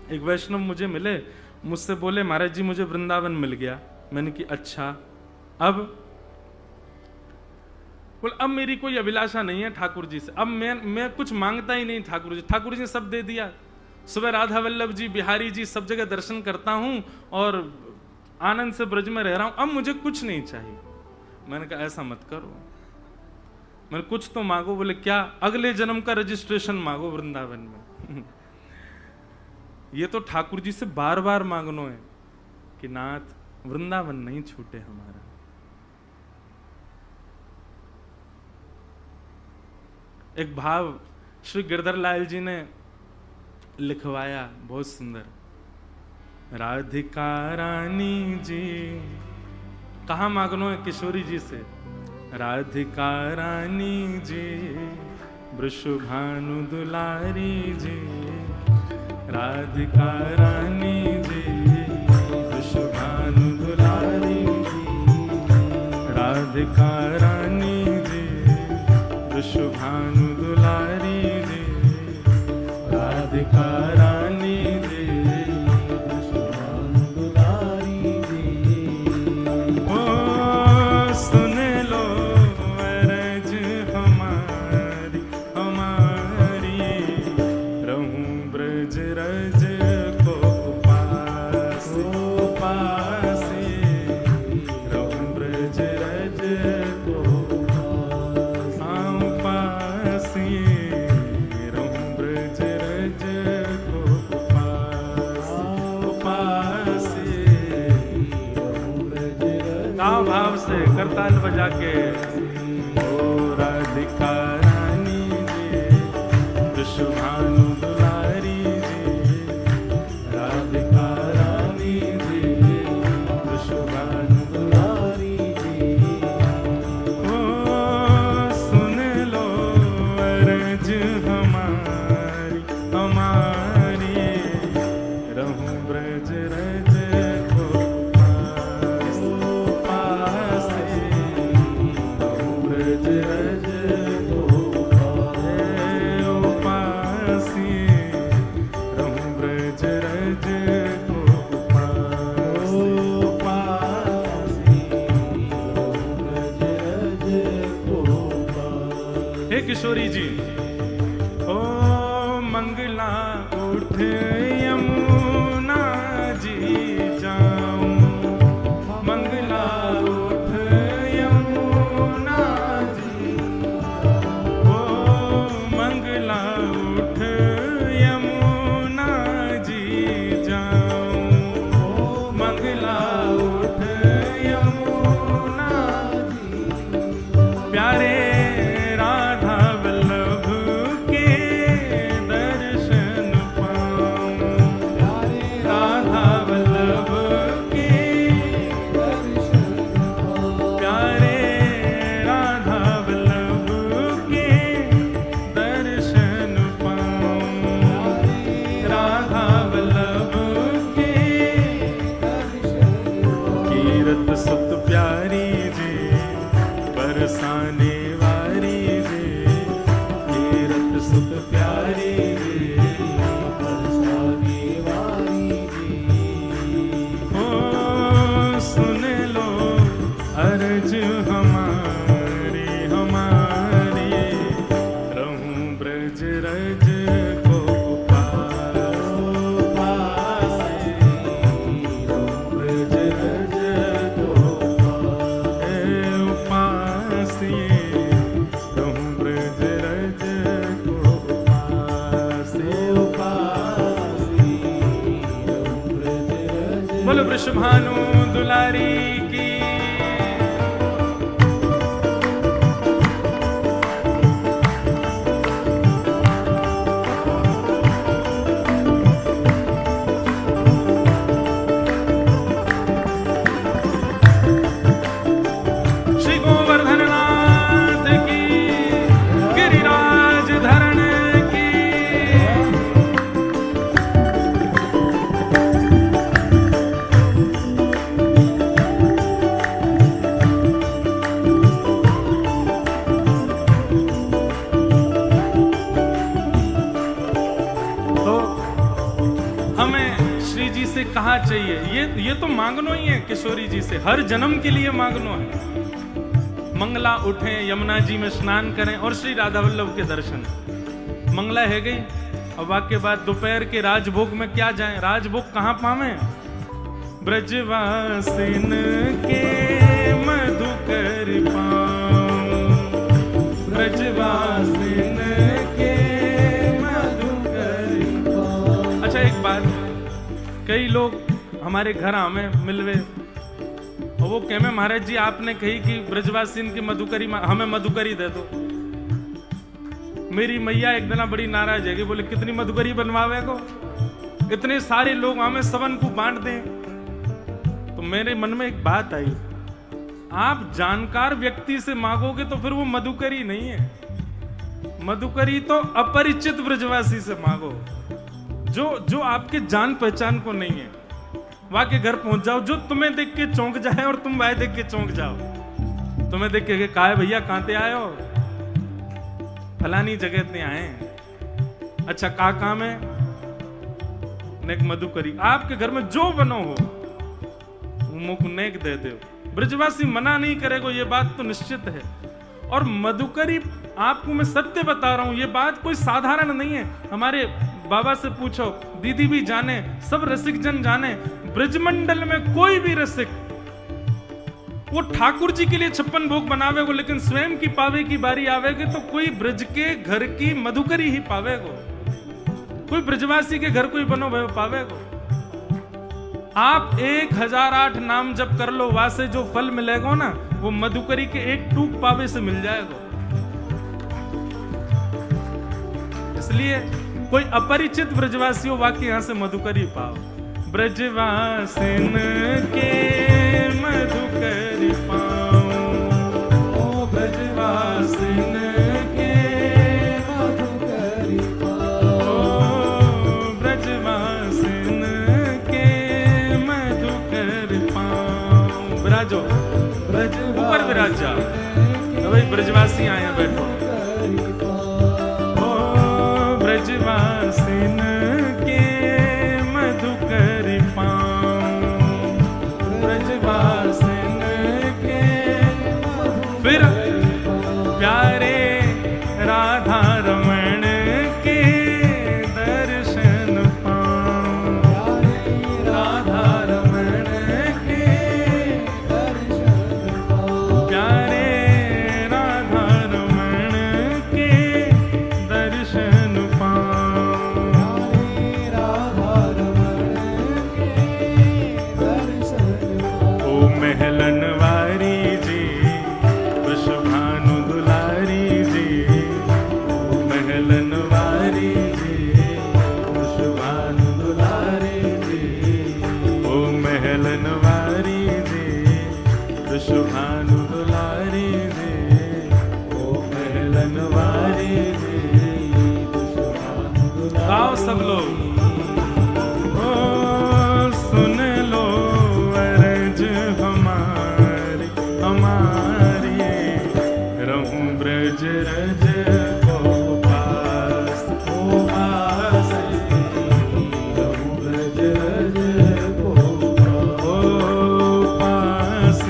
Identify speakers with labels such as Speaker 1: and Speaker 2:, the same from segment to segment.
Speaker 1: एक वैष्णव मुझे मिले, मुझसे बोले महाराज जी मुझे वृंदावन मिल गया। मैंने कि अच्छा, अब बोल अब मेरी कोई अभिलाषा नहीं है ठाकुर जी से, अब मैं कुछ मांगता ही नहीं ठाकुर जी, ठाकुर जी ने सब दे दिया। सुबह राधा वल्लभ जी, बिहारी जी सब जगह दर्शन करता हूं और आनंद से ब्रज में रह रहा हूं, अब मुझे कुछ नहीं चाहिए। मैंने कहा ऐसा मत करो, मैंने कुछ तो मांगो। बोले क्या? अगले जन्म का रजिस्ट्रेशन मांगो वृंदावन में। ये तो ठाकुर जी से बार बार मांगनो है कि नाथ वृंदावन नहीं छूटे हमारा। एक भाव श्री गिरधर लाल जी ने लिखवाया, बहुत सुंदर। राधिका रानी जी, कहा मांगनो है? किशोरी जी से। राधिका रानी जी, वृषभानु दुलारी जी, राधिका रानी जी, वृषभानु दुलारी जी, राधिका रानी जी, वृषभानु दुलारी जी, राधिका रानी जी, वृषभानु दुलारी जी। ओ सुन लो अरज हमारी हमारी, रहूं ब्रज रज को पास पासे, रहूं ब्रज रज को पासे, रहूं ब्रज रज को पासे, रहूं ब्रज रज। भाव से करताल बजा के। ओ राधिका रानी जी, वृषभानु दुलारी जी, राधिका रानी जी, वृषभानु दुलारी जी। ओ सुन लो अरज हमारी हमारी, रहूं ब्रज रज को पास पासे, रहूं ब्रज रज को पासे, रहूं ब्रज रज को पासे, रहूं ब्रज रज को पासे। हे किशोरी जी, ओ मंगला उठ यमुना जी जाऊं, मंगला उठ यमुना जी, ओ मंगला उठ यमुना जी जाऊं, मंगला उठ यमुना जी, प्यारे राधा वल्लभ के दर्शन पाऊं, राधा वल्लभ के दर्शन पाऊं, प्यारे राधा वल्लभ के दर्शन पाऊं, राधा वल्लभ के दर्शन पाऊं। कीरत सुत प्यारी जी, बरसाने वारी जी, कीरत सुत प्यारी जी, बरसाने वारी जी। ओ सुन लो अरज हमारी हमारी, रहूं ब्रज रज को पास पासे, रहूं ब्रज रज को पासे, रहूं ब्रज रज को पासे पासे, रहूं ब्रज रज। बोलो वृषभानु दुलारी की। श्री गोवर्धन नाथ की, गिरिराज धरण की। हमें श्री जी से कहा चाहिए, ये तो मांगनो ही है किशोरी जी से, हर जन्म के लिए मांगनो है। मंगला उठें, यमुना जी में स्नान करें और श्री राधा वल्लभ के दर्शन। मंगला है गई, अब वाक्य बाद दोपहर के राजभोग में क्या जाएं? राजभोग कहाँ पावे? ब्रजवासिन के मधुकर पाऊं, ब्रजवासिन के मधुकर पाऊं। अच्छा एक बात, कई लोग हमारे घर आवे मिलवे और वो कहे महाराज जी आपने कही कि ब्रजवासिन की मधुकरी, हमें मधुकरी दे दो। मेरी मैया एक दिन बड़ी नाराज है, बोले कितनी मधुकरी बनवावे को, इतने सारे लोग हमें सबन को बांट दें। तो मेरे मन में एक बात आई, आप जानकार व्यक्ति से मांगोगे तो फिर वो मधुकरी नहीं है। मधुकरी तो अपरिचित ब्रजवासी से मांगो, जो आपके जान पहचान को नहीं है। वहां के घर पहुंच जाओ, जो तुम्हें देख के चौंक जाए और तुम वह देख के चौंक जाओ। तुम्हें देख के कहा है भैया कहां ते आए हो? फलानी जगह ते आए। अच्छा का काम है? नेक मधुकरी। आपके घर में जो बनो हो मुख नेक दे दो। ब्रजवासी मना नहीं करेगा, ये बात तो निश्चित है। और मधुकरी आपको मैं सत्य बता रहा हूं, ये बात कोई साधारण नहीं है। हमारे बाबा से पूछो, दीदी भी जाने, सब रसिक जन जाने, ब्रजमंडल में कोई भी रसिक वो ठाकुर जी के लिए 56 भोग बनावेगो, लेकिन स्वयं की पावे की बारी आवेगी तो कोई ब्रज के घर की मधुकरी ही पावेगो। कोई ब्रजवासी के घर कोई बनो भाई पावेगो। आप 1008 नाम जप कर लो, वहां से जो फल मिलेगा ना वो मधुकरी के एक टूक पावे से मिल जाएगा। इसलिए कोई अपरिचित ब्रजवासी हो वाकई यहां से मधुकरी पाओ। ब्रजवासिन के मधुकरी पाओ, ओ ब्रजवासिन के मधुकरी पाओ, ब्रजवासिन के मधुकरी पाओ। विराजो, ऊपर विराज जा। तो भाई ब्रजवासी आए हैं, बैठो। ब्रजवासिन के मधुकरी पाऊं, ब्रजवासिन के। फिर प्यारे राधा रमण के दर्शन पाऊं, राधा रमण के दर्शन पाऊं, प्यारे राधा रमण के दर्शन सब लोग सुन लो अर्ज हमारी, हमारी रहूं ब्रज रज को पास, को पास, रहूं ब्रज रज को पास,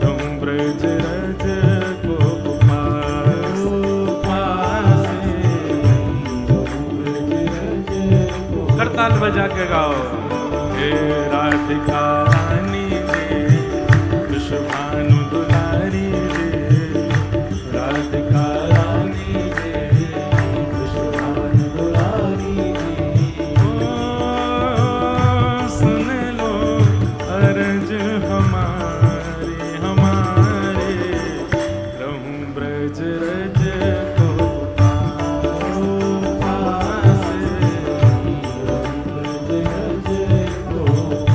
Speaker 1: रहूं ब्रज रज को पास, पास। करताल बजा के गाओ। हे राधिका रानी जी, विश्वभानु दुलारी जी, राधिका रानी जी, विश्वभानु दुलारी जी। सुन लो अर्ज हमारी, हमारे रहूं ब्रज रज को पास।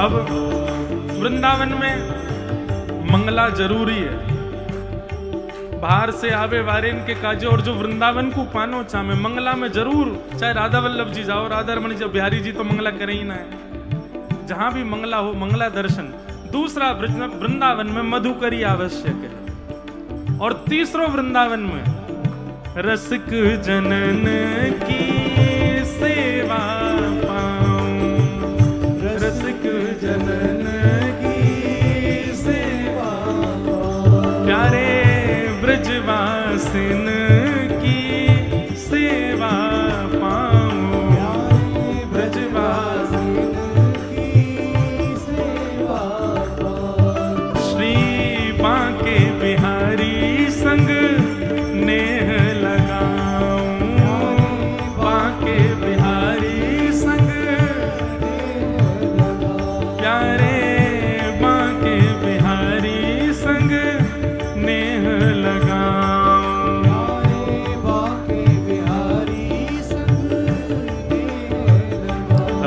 Speaker 1: अब वृंदावन में मंगला जरूरी है। बाहर से आवे वारेन के काजे, और जो वृंदावन को पानो चाहे मंगला में जरूर, चाहे राधा वल्लभ जी जाओ, राधा रमण जी, बिहारी जी तो मंगला करे ही ना है। जहां भी मंगला हो मंगला दर्शन। दूसरा वृंदावन में मधुकरी आवश्यक है। और तीसरो वृंदावन में रसिक जनन की सेवा पाऊं,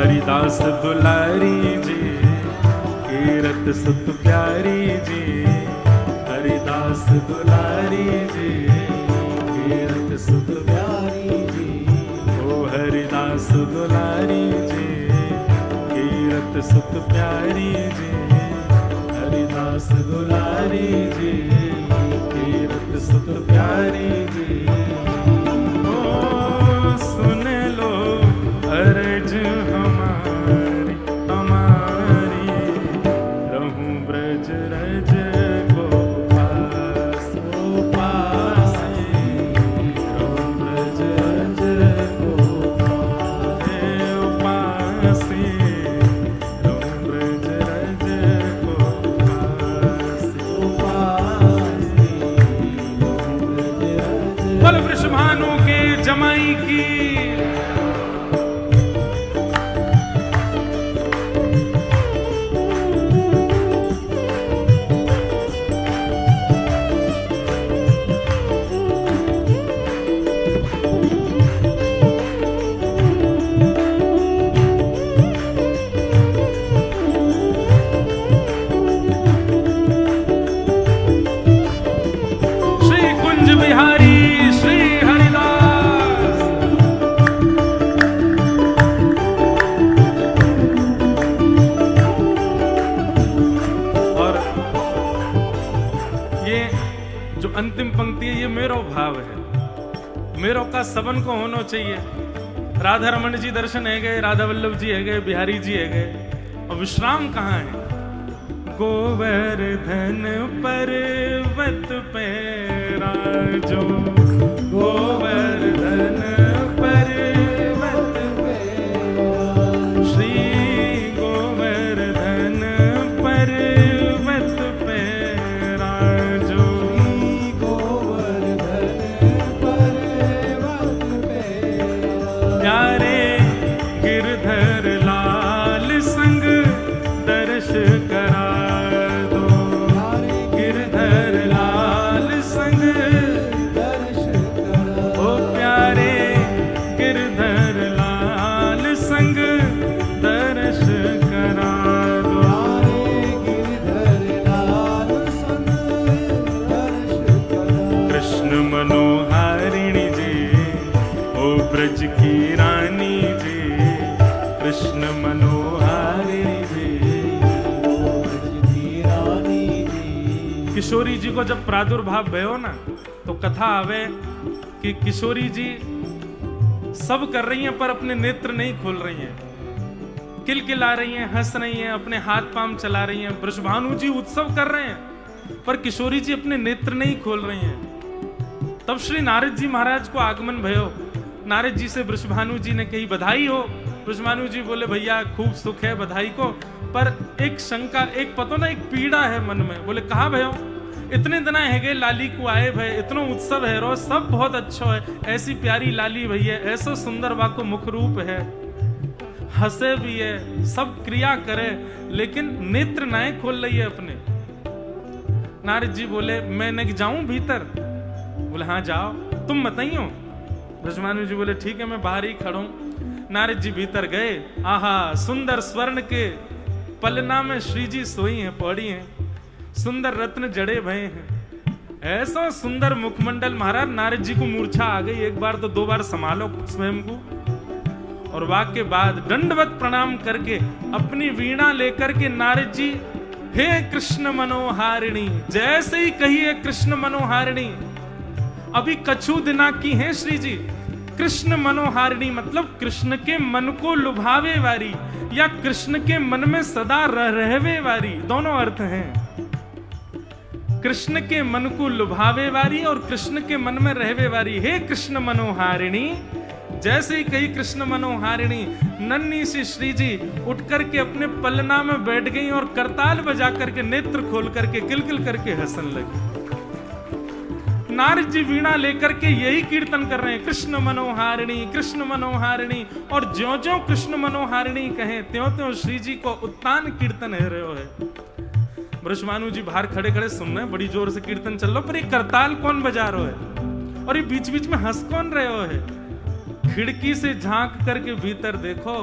Speaker 1: हरिदास दुलारी जी, कीरत सुत प्यारी जी, हरिदास दुलारी जी, कीरत सुत प्यारी जी, ओ हरिदास दुलारी जी, कीरत सुत प्यारी जी, हरिदास दुलारी जी, कीरत सुत प्यारी जी। ओ सुन लो अर्ज हमारी हमारी, रहूं ब्रज रज को पास पासे, रहूं ब्रज रज को पासे, रहूं ब्रज रज को पासे, बोल वृषभानु के जमाई की। बिहारी श्री हरिदास। और ये जो अंतिम पंक्ति है, ये मेरो भाव है, मेरो का सबन को होना चाहिए। राधा रमन जी दर्शन है गए, राधा वल्लभ जी है गए, बिहारी जी है गए, और विश्राम कहाँ है? गोवर्धन पर्वत पे राजो, गोवर्धन पर्वत पे, श्री गोवर्धन पर्वत पे राजो, गोवर्धन पर्वत पे प्यारे गिरधर लाल संग दर्श करा, ब्रज की रानी जी, कृष्ण मनोहारी जी, ब्रज की रानी जी। किशोरी जी को जब प्रादुर्भाव भयो ना, तो कथा आवे कि किशोरी जी सब कर रही हैं पर अपने नेत्र नहीं खोल रही हैं, किलकिला रही हैं, हंस रही हैं, अपने हाथ पांव चला रही हैं। वृषभानु जी उत्सव कर रहे हैं पर किशोरी जी अपने नेत्र नहीं खोल रही हैं। तब श्री नारद जी महाराज को आगमन भयो। नारद जी से वृषभानु जी ने कही बधाई हो। वृषभानु जी बोले भैया खूब सुख है बधाई को, पर एक शंका, एक पतो ना, एक पीड़ा है मन में। बोले कहा भयो? इतने दिन है गए लाली को आए भय, इतनो उत्सव है रो, सब बहुत अच्छा है, ऐसी प्यारी लाली भैया, ऐसा सुंदर वाको मुख रूप है, हंसे भी है, सब क्रिया करे, लेकिन नेत्र नाय खोल रही है अपने। नारद जी बोले मैं न जाऊं भीतर? बोले हाँ जाओ, तुम बताइयो। वृषभानु जी बोले ठीक है मैं बाहर ही खड़ा हूं। नारद जी भीतर गए। आहा सुंदर स्वर्ण के पलना में श्री जी सोई हैं, पड़ी हैं, सुंदर रत्न जड़े भये हैं, ऐसा सुंदर मुखमंडल। महाराज नारद जी को मूर्छा आ गई, एक बार तो दो बार संभालो स्वयं को। और वाक के बाद दंडवत प्रणाम करके अपनी वीणा लेकर के नारद जी, हे कृष्ण मनोहारिणी, जैसे ही कहिए कृष्ण मनोहारिणी, अभी कछु दिना की हैं श्री जी। कृष्ण मनोहारिणी मतलब कृष्ण के मन को लुभावे वाली, या कृष्ण के मन में सदा रहवे वाली, दोनों अर्थ हैं। कृष्ण के मन को लुभावे वाली और कृष्ण के मन में रहवे वाली। हे कृष्ण मनोहारिणी, जैसे ही कही कृष्ण मनोहारिणी, नन्ही सी श्री जी उठ करके अपने पलना में बैठ गई और करताल बजा करके नेत्र खोल करके किलकिल करके हंसने लगी। नारद जी वीणा लेकर के यही कीर्तन कर रहे हैं, कृष्ण मनोहारिणी कृष्ण मनोहारिणी। और ज्यों ज्यों कृष्ण मनोहारिणी कहें त्यों त्यों श्री जी को उत्तान कीर्तन है रहे है। वृषभानु जी बाहर खड़े खड़े सुन रहे हैं, बड़ी जोर से कीर्तन चल रहा, पर ये करताल कौन बजा रहे है और ये बीच बीच में हंस कौन रहे हो है। खिड़की से झांक करके भीतर देखो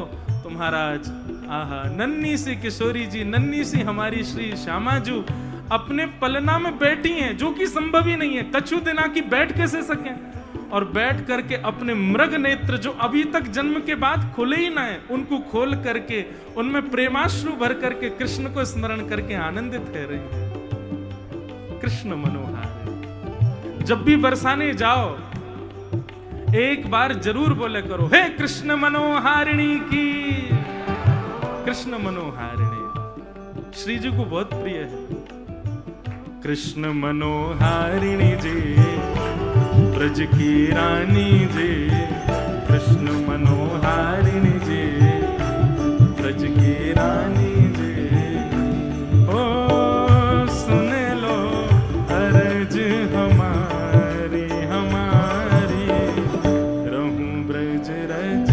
Speaker 1: महाराज आहा, नन्ही सी किशोरी जी, नन्ही सी हमारी श्री श्यामा जू अपने पलना में बैठी हैं, जो कि संभव ही नहीं है। कछु दिना की बैठ कैसे सके, और बैठ करके अपने मृग नेत्र जो अभी तक जन्म के बाद खुले ही ना है, उनको खोल करके उनमें प्रेमाश्रु भर करके कृष्ण को स्मरण करके आनंदित है रही हैं। कृष्ण मनोहार। जब भी बरसाने जाओ एक बार जरूर बोले करो, हे कृष्ण मनोहारिणी की। कृष्ण मनोहारिणी श्री जी को बहुत प्रिय है। कृष्ण मनोहारिणी जी, ब्रज की रानी जी, कृष्ण मनोहारिणी जी, ब्रज की रानी जी। ओ सुन लो अर्ज हमारी हमारी, रहूं ब्रज रज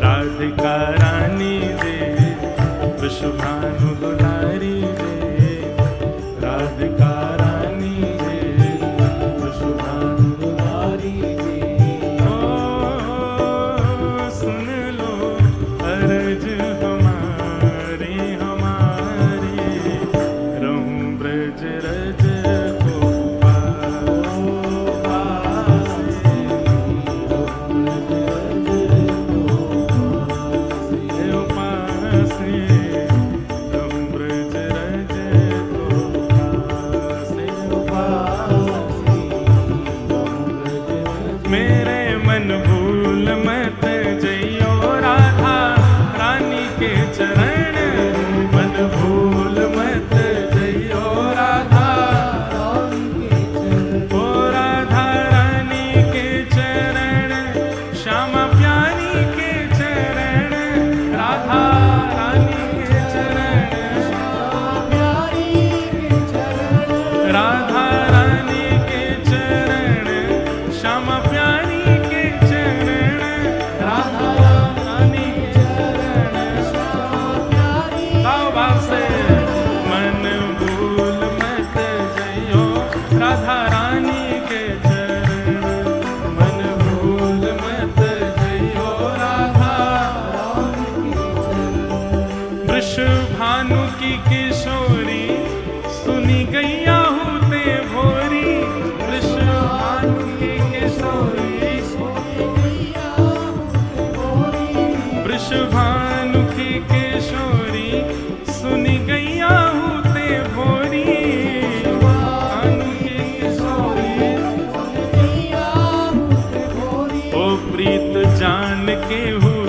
Speaker 1: राधिका रानी जे, वृषभानु दुलारी जे, राधिका रानी जे, वृषभानु दुलारी जे। ओ सुन लो अर्ज हमारी हमारी, रहूं ब्रज रज भानु की किशोरी, सुनी गैया होते भोरी। वृषभानु की किशोरी, वृषभानु की किशोरी, सुनी गैया होते भोरी। भानु की किशोरी, ओ प्रीत जान के हो